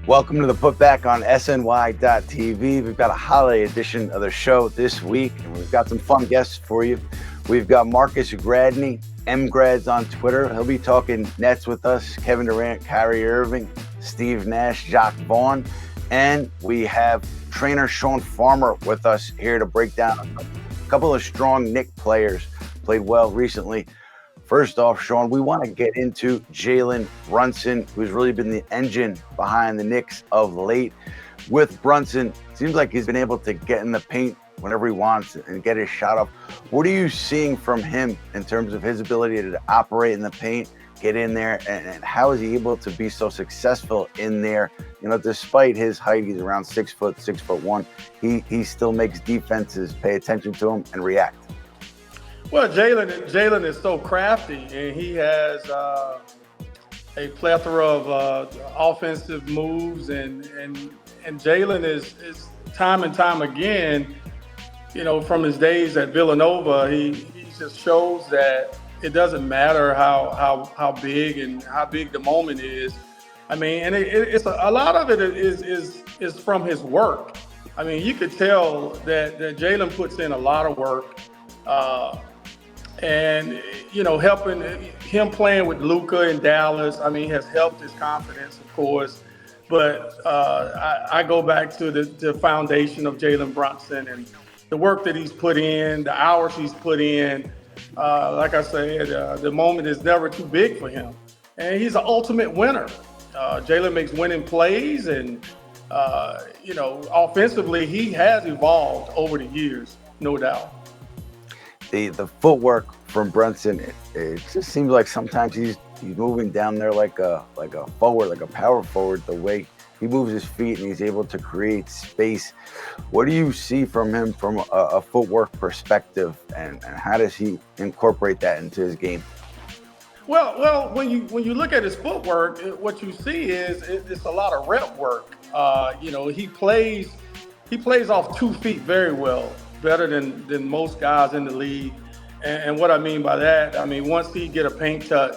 Welcome to the Putback on SNY.TV. We've got a holiday edition of the show this week, and we've got some fun guests for you. We've got Marcus Gradney, MGrads on Twitter. He'll be talking Nets with us. Kevin Durant, Kyrie Irving, Steve Nash, Jacques Vaughn. And we have trainer Shawn Farmer with us here to break down a couple of strong Knicks players. Played well recently. First off, Shawn, we want to get into Jalen Brunson, who's really been the engine behind the Knicks of late. With Brunson, it seems like he's been able to get in the paint whenever he wants and get his shot off. What are you seeing from him in terms of his ability to operate in the paint, get in there, and how is he able to be so successful in there? You know, despite his height, he's around 6 foot, 6'1". He still makes defenses pay attention to him and react. Well, Jalen is so crafty, and he has a plethora of offensive moves, and Jalen is time and time again, you know, from his days at Villanova, he just shows that it doesn't matter how big and how big the moment is. I mean, and it's a lot of it is from his work. I mean, you could tell that Jalen puts in a lot of work. And, you know, helping him playing with Luka in Dallas, I mean, has helped his confidence, of course. But I go back to the foundation of Jalen Brunson and the work that he's put in, the hours he's put in. Like I said, the moment is never too big for him. And he's an ultimate winner. Jalen makes winning plays. And, you know, offensively, he has evolved over the years, no doubt. The footwork from Brunson, it just seems like sometimes he's moving down there like a forward, like a power forward, the way he moves his feet and he's able to create space. What do you see from him from a footwork perspective, and how does he incorporate that into his game? Well, when you look at his footwork, what you see is it's a lot of rep work. You know, he plays off 2 feet very well. Better than most guys in the league. And what I mean by that, I mean, once he get a paint touch,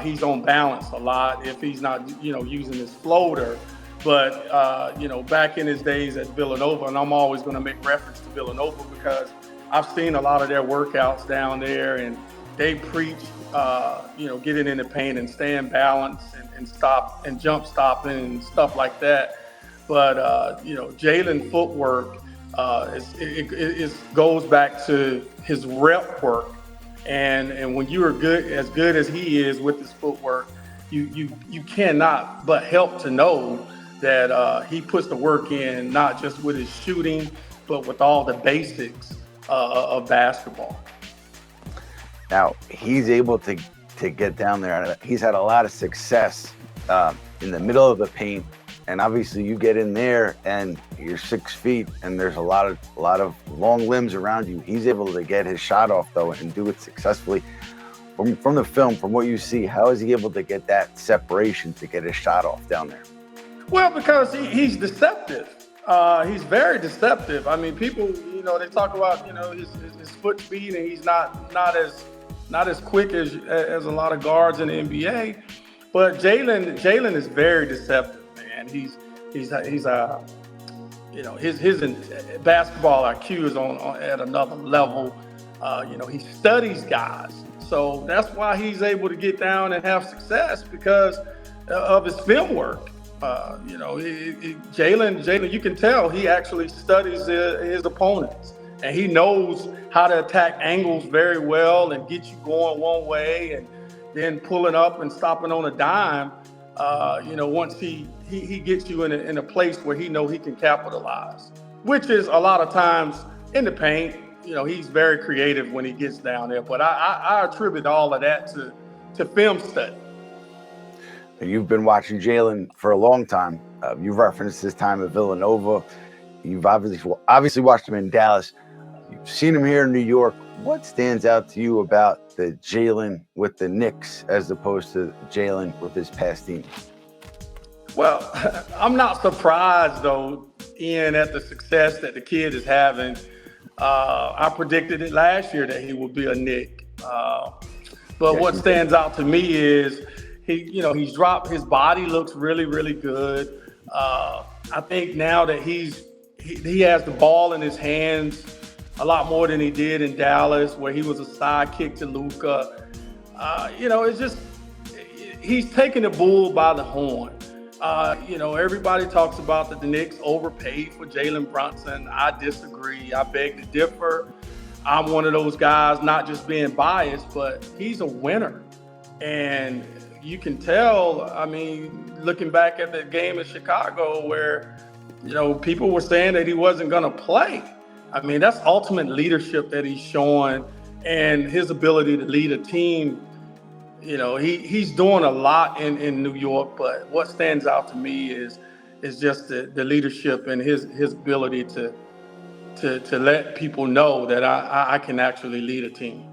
he's on balance a lot if he's not, you know, using his floater. But, you know, back in his days at Villanova, and I'm always going to make reference to Villanova because I've seen a lot of their workouts down there, and they preach, you know, getting in the paint and staying balanced and stop and jump stopping and stuff like that. But, you know, Jalen footwork, it goes back to his rep work, and when you are as good as he is with his footwork, you cannot but help to know that he puts the work in, not just with his shooting, but with all the basics of basketball. Now he's able to get down there. He's had a lot of success in the middle of the paint. And obviously you get in there and you're 6 feet and there's a lot of long limbs around you. He's able to get his shot off though and do it successfully. From the film, from what you see, how is he able to get that separation to get his shot off down there? Well, because he's deceptive. He's very deceptive. I mean, people, you know, they talk about, you know, his foot speed, and he's not as quick as a lot of guards in the NBA. But Jalen is very deceptive. And he's you know, his basketball IQ is on at another level. You know, he studies guys, so that's why he's able to get down and have success because of his film work. You know, Jalen, you can tell he actually studies his opponents, and he knows how to attack angles very well and get you going one way and then pulling up and stopping on a dime. You know, once he gets you in a place where he knows he can capitalize, which is a lot of times in the paint. You know, he's very creative when he gets down there. But I attribute all of that to film study. You've been watching Jalen for a long time. You've referenced his time at Villanova. You've obviously watched him in Dallas. You've seen him here in New York. What stands out to you about the Jalen with the Knicks as opposed to Jalen with his past team? Well, I'm not surprised, though, Ian, at the success that the kid is having. I predicted it last year that he would be a Knick. But what stands out to me is he's dropped. His body looks really, really good. I think now that he has the ball in his hands a lot more than he did in Dallas, where he was a sidekick to Luka. It's just he's taking the bull by the horn. Everybody talks about that the Knicks overpaid for Jalen Brunson. I disagree. I beg to differ. I'm one of those guys, not just being biased, but he's a winner. And you can tell, looking back at the game in Chicago where, people were saying that he wasn't going to play. That's ultimate leadership that he's showing and his ability to lead a team. He's doing a lot in New York, but what stands out to me is just the leadership and his ability to let people know that I can actually lead a team.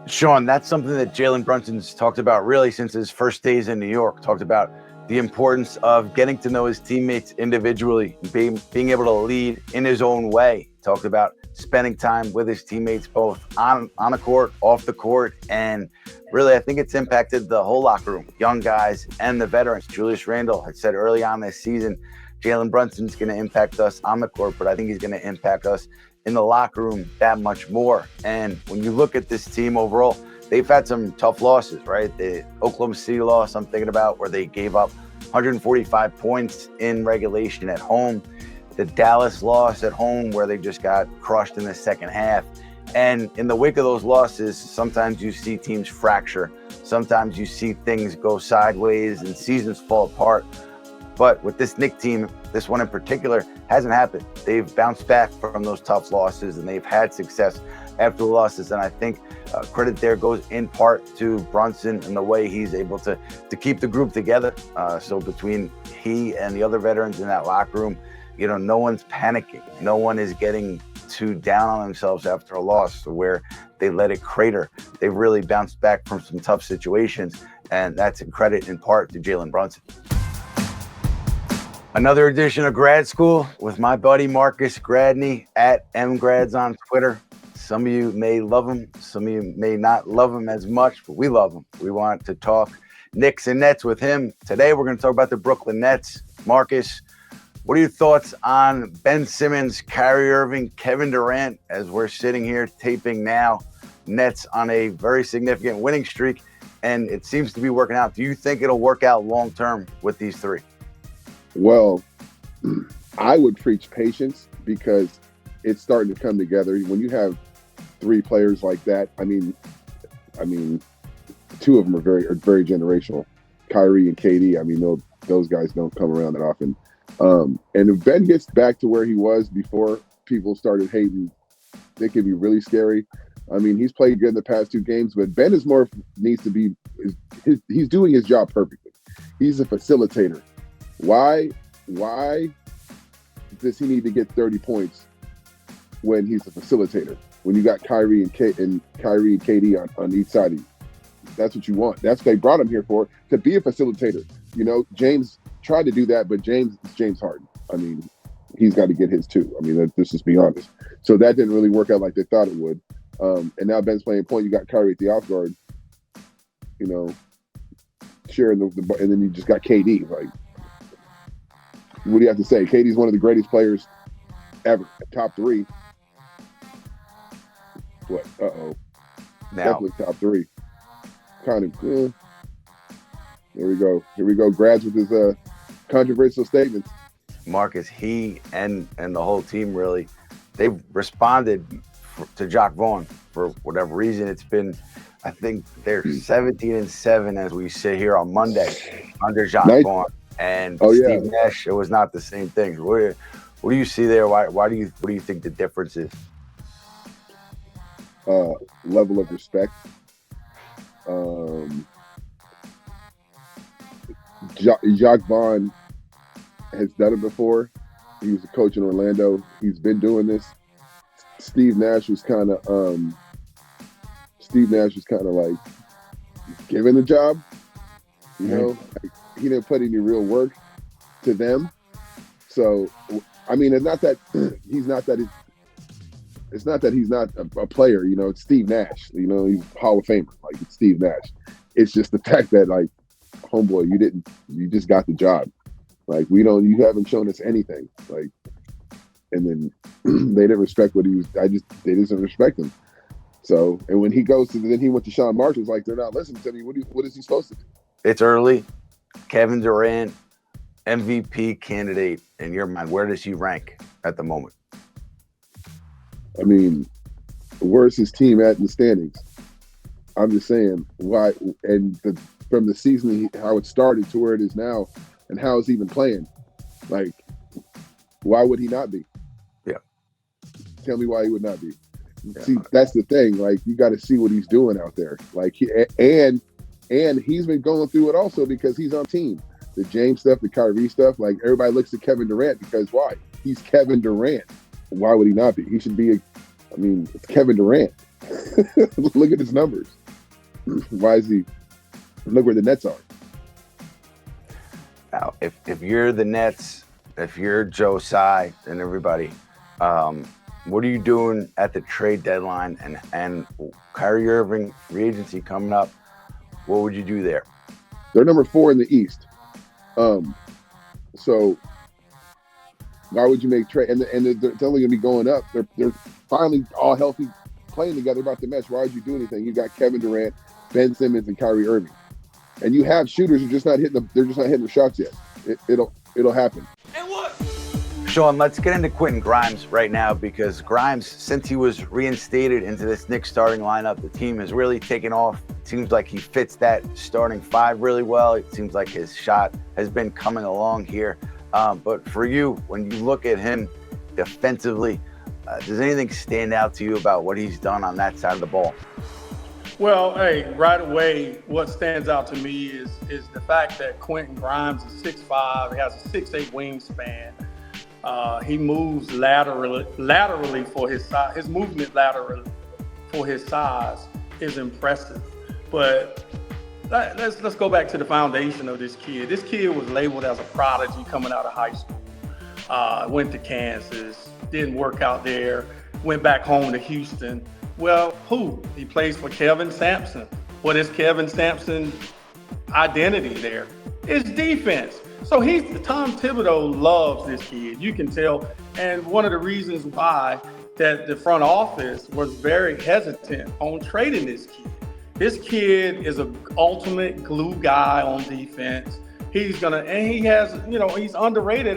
Shawn, that's something that Jalen Brunson's talked about really since his first days in New York. Talked about the importance of getting to know his teammates individually, being able to lead in his own way. Talked about spending time with his teammates both on the court, off the court, and really I think it's impacted the whole locker room, young guys and the veterans. Julius Randle had said early on this season, Jalen Brunson's going to impact us on the court, but I think he's going to impact us in the locker room that much more. And when you look at this team overall, they've had some tough losses, right? The Oklahoma City loss I'm thinking about where they gave up 145 points in regulation at home. The Dallas loss at home where they just got crushed in the second half. And in the wake of those losses, sometimes you see teams fracture. Sometimes you see things go sideways and seasons fall apart. But with this Knicks team, this one in particular, hasn't happened. They've bounced back from those tough losses and they've had success after the losses. And I think credit there goes in part to Brunson and the way he's able to keep the group together. So between he and the other veterans in that locker room, no one's panicking. No one is getting too down on themselves after a loss where they let it crater. They've really bounced back from some tough situations. And that's a credit in part to Jalen Brunson. Another edition of Grad School with my buddy Marcus Gradney at mgrads on Twitter. Some of you may love him. Some of you may not love him as much, but we love him. We want to talk Knicks and Nets with him. Today, we're going to talk about the Brooklyn Nets. Marcus, what are your thoughts on Ben Simmons, Kyrie Irving, Kevin Durant, as we're sitting here taping now? Nets on a very significant winning streak, and it seems to be working out. Do you think it'll work out long-term with these three? Well, I would preach patience because it's starting to come together. When you have three players like that, two of them are very generational. Kyrie and KD. Those guys don't come around that often. And if Ben gets back to where he was before people started hating, it could be really scary. He's played good in the past two games, but Ben needs to be. He's doing his job perfectly. He's a facilitator. Why does he need to get 30 points when he's a facilitator? When you got Kyrie and KD on each side of you, that's what you want. That's what they brought him here for, to be a facilitator. James tried to do that, but James Harden. He's got to get his too. Let's just be honest. So that didn't really work out like they thought it would. And now Ben's playing point. You got Kyrie at the off guard. Sharing the and then you just got KD. Like, what do you have to say? KD's one of the greatest players ever. Top three. What? Definitely top three. Kind of. Here we go. Grads with his controversial statements. Marcus, he and the whole team really, they've responded to Jacque Vaughn for whatever reason. It's been, I think they're 17-7 as we sit here on Monday under Jacque Vaughn. And Steve Nash, it was not the same thing. What do you see there? What do you think the difference is? Level of respect. Jacque Vaughn has done it before. He was a coach in Orlando. He's been doing this. Steve Nash was kind of like given the job. He didn't put any real work to them. So, it's not that he's not a player. It's Steve Nash. He's a Hall of Famer. Like, it's Steve Nash. It's just the fact that, like, homeboy, you just got the job. Like, you haven't shown us anything. Like, and then they didn't respect what he was. They didn't respect him. So, and when he went to Shawn Marshall's, like, they're not listening to me. What is he supposed to do? It's early. Kevin Durant, MVP candidate in your mind. Where does he rank at the moment? I mean, where's his team at in the standings? I'm just saying why. And from the season, how it started to where it is now, and how it's even playing. Like, why would he not be? Yeah. Tell me why he would not be. Yeah. See, that's the thing. Like, you got to see what he's doing out there. Like, and he's been going through it also because he's on team. The James stuff, the Kyrie stuff. Like, everybody looks at Kevin Durant because why? He's Kevin Durant. Why would he not be? He should be. It's Kevin Durant. Look at his numbers. Why is he? Look where the Nets are. Now, if you're the Nets, if you're Joe Tsai and everybody, what are you doing at the trade deadline and Kyrie Irving free agency coming up? What would you do there? They're number 4 in the East. So why would you make trade? And they're only going to be going up. They're finally all healthy, playing together, about to mesh. Why would you do anything? You got Kevin Durant, Ben Simmons, and Kyrie Irving, and you have shooters who just not hitting they're just not hitting the shots yet. It'll happen. And what? Shawn, let's get into Quentin Grimes right now, because Grimes, since he was reinstated into this Knicks starting lineup, the team has really taken off. It seems like he fits that starting 5 really well. It seems like his shot has been coming along here. But for you, when you look at him defensively, does anything stand out to you about what he's done on that side of the ball? Well, hey, right away, what stands out to me is the fact that Quentin Grimes is 6'5", he has a 6'8" wingspan. He moves laterally for his size. His movement laterally for his size is impressive. But let's go back to the foundation of this kid. This kid was labeled as a prodigy coming out of high school. Went to Kansas, didn't work out there, went back home to Houston. Well, he plays for Kevin Sampson. What is Kevin Sampson's identity there? It's defense. So Tom Thibodeau loves this kid. You can tell. And one of the reasons why that the front office was very hesitant on trading this kid. This kid is an ultimate glue guy on defense. He's underrated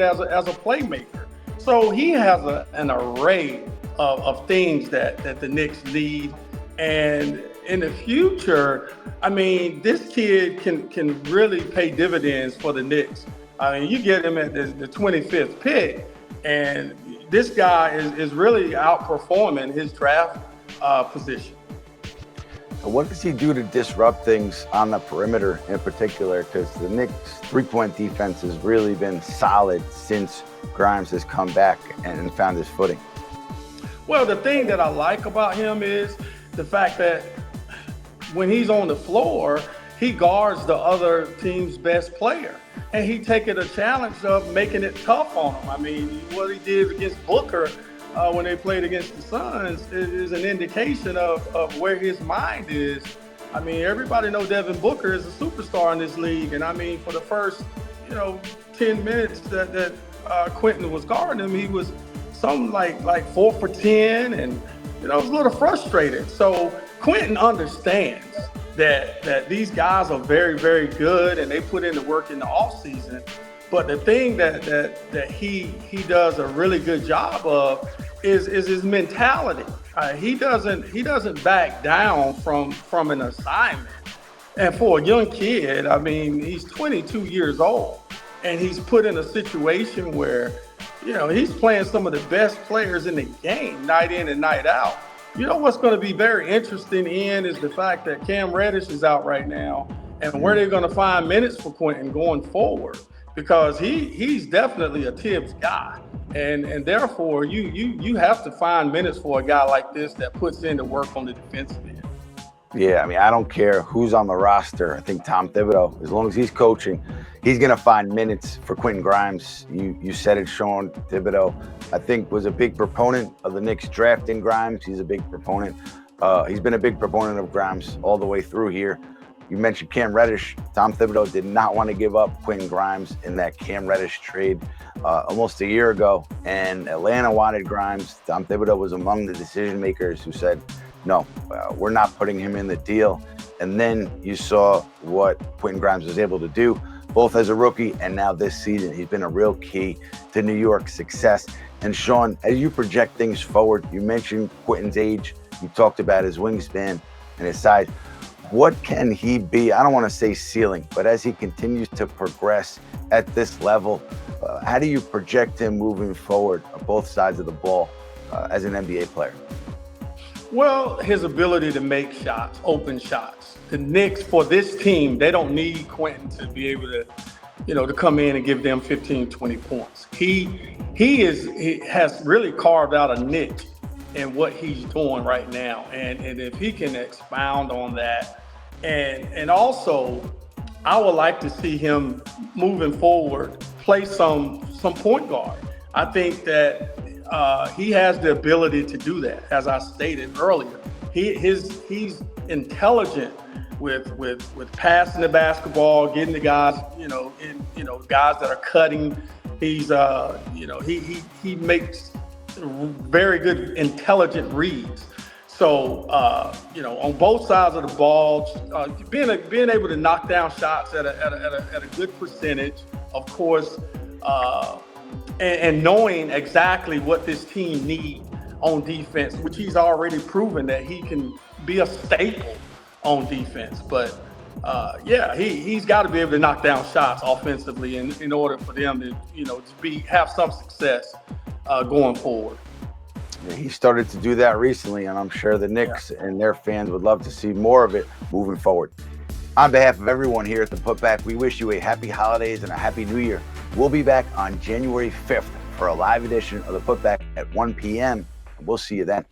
as a playmaker. So he has an array of things that the Knicks need. And in the future, this kid can really pay dividends for the Knicks. You get him at the 25th pick, and this guy is really outperforming his draft position. What does he do to disrupt things on the perimeter in particular? Because the Knicks' three-point defense has really been solid since Grimes has come back and found his footing. Well, the thing that I like about him is the fact that when he's on the floor, he guards the other team's best player. And he taking a challenge of making it tough on him. What he did against Booker when they played against the Suns is an indication of where his mind is. Everybody knows Devin Booker is a superstar in this league. And for the first, 10 minutes that Quentin was guarding him, he was something like 4 for 10 and, was a little frustrated. So Quentin understands that these guys are very, very good and they put in the work in the offseason. But the thing that he does a really good job of is his mentality. He doesn't back down from an assignment. And for a young kid, he's 22 years old and he's put in a situation where, he's playing some of the best players in the game night in and night out. What's going to be very interesting, Ian, is the fact that Cam Reddish is out right now and where they're going to find minutes for Quentin going forward, because he's definitely a Tibbs guy. And therefore, you have to find minutes for a guy like this that puts in the work on the defensive end. Yeah, I don't care who's on the roster. I think Tom Thibodeau, as long as he's coaching, he's going to find minutes for Quentin Grimes. You said it, Shawn. Thibodeau, I think, was a big proponent of the Knicks drafting Grimes. He's a big proponent. He's been a big proponent of Grimes all the way through here. You mentioned Cam Reddish. Tom Thibodeau did not want to give up Quentin Grimes in that Cam Reddish trade almost a year ago, and Atlanta wanted Grimes. Tom Thibodeau was among the decision makers who said, no, we're not putting him in the deal. And then you saw what Quentin Grimes was able to do, both as a rookie and now this season. He's been a real key to New York's success. And Shawn, as you project things forward, you mentioned Quentin's age. You talked about his wingspan and his size. What can he be? I don't want to say ceiling, but as he continues to progress at this level, how do you project him moving forward on both sides of the ball as an NBA player? Well, his ability to make shots, open shots. The Knicks, for this team, they don't need Quentin to be able to, to come in and give them 15, 20 points. He has really carved out a niche in what he's doing right now. And if he can expound on that, and also I would like to see him moving forward play some point guard. I think that he has the ability to do that. As I stated earlier, he's intelligent with passing the basketball, getting the guys, guys that are cutting. He's he makes very good intelligent reads. So on both sides of the ball, being able to knock down shots at a good percentage, of course. And knowing exactly what this team needs on defense, which he's already proven that he can be a staple on defense. But he's got to be able to knock down shots offensively in order for them to have some success going forward. Yeah, he started to do that recently, and I'm sure the Knicks and their fans would love to see more of it moving forward. On behalf of everyone here at the Putback, we wish you a happy holidays and a happy new year. We'll be back on January 5th for a live edition of the Putback at 1 p.m. We'll see you then.